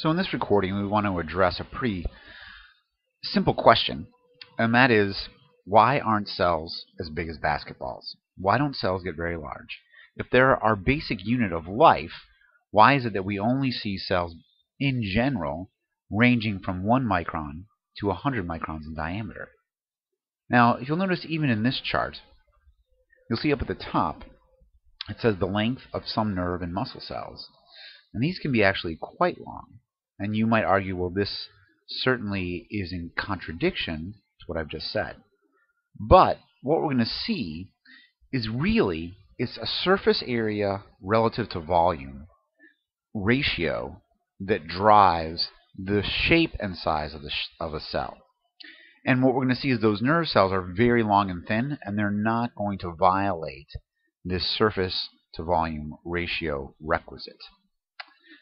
So in this recording, we want to address a pretty simple question, and that is, why aren't cells as big as basketballs? Why don't cells get very large? If they're our basic unit of life, why is it that we only see cells in general ranging from 1 micron to 100 microns in diameter? Now, if you'll notice, even in this chart, you'll see up at the top, it says the length of some nerve and muscle cells. And these can be actually quite long. And you might argue, well, this certainly is in contradiction to what I've just said. But what we're going to see is really it's a surface area relative to volume ratio that drives the shape and size of a cell. And what we're going to see is those nerve cells are very long and thin, and they're not going to violate this surface to volume ratio requisite.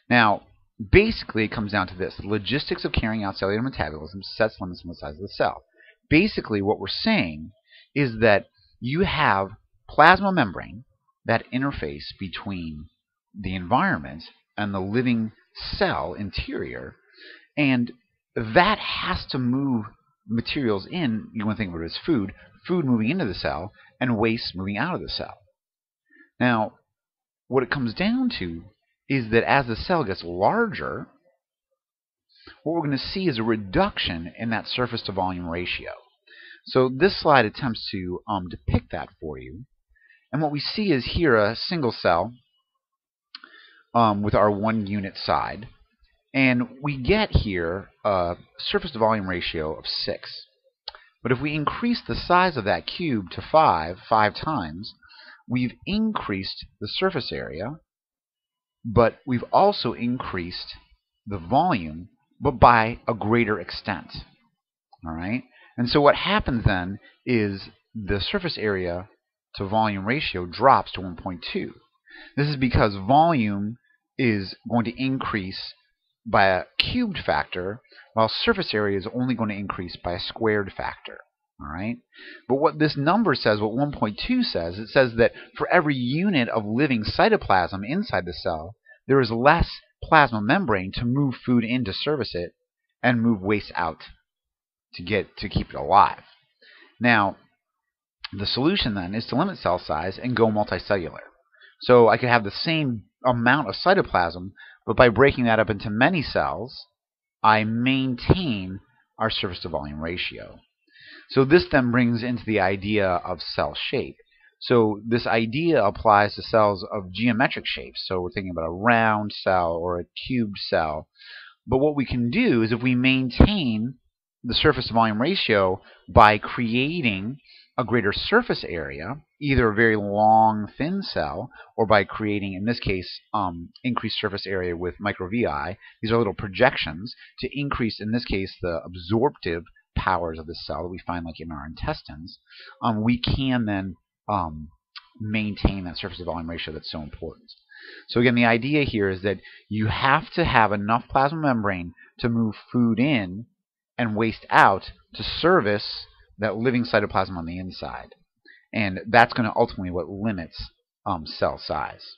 Now, basically, it comes down to this. The logistics of carrying out cellular metabolism sets limits on the size of the cell. Basically, what we're saying is that you have plasma membrane, that interface between the environment and the living cell interior, and that has to move materials in. You want to think of it as food moving into the cell, and waste moving out of the cell. Now, what it comes down to is that as the cell gets larger, what we're going to see is a reduction in that surface to volume ratio. So this slide attempts to depict that for you. And what we see is here a single cell with our 1 unit side. And we get here a surface to volume ratio of 6. But if we increase the size of that cube to 5 times, we've increased the surface area, but we've also increased the volume, but by a greater extent. All right? And so what happens then is the surface area to volume ratio drops to 1.2. This is because volume is going to increase by a cubed factor, while surface area is only going to increase by a squared factor. All right? But what this number says, what 1.2 says, it says that for every unit of living cytoplasm inside the cell, there is less plasma membrane to move food in to service it and move waste out to keep it alive. Now, the solution then is to limit cell size and go multicellular. So I could have the same amount of cytoplasm, but by breaking that up into many cells, I maintain our surface to volume ratio. So this then brings into the idea of cell shape. So this idea applies to cells of geometric shapes. So we're thinking about a round cell or a cubed cell. But what we can do is if we maintain the surface to volume ratio by creating a greater surface area, either a very long, thin cell, or by creating, in this case, increased surface area with microvilli. These are little projections to increase, in this case, the absorptive powers of the cell that we find like in our intestines. We can then maintain that surface to volume ratio that's so important. So again, the idea here is that you have to have enough plasma membrane to move food in and waste out to service that living cytoplasm on the inside. And that's going to ultimately what limits cell size.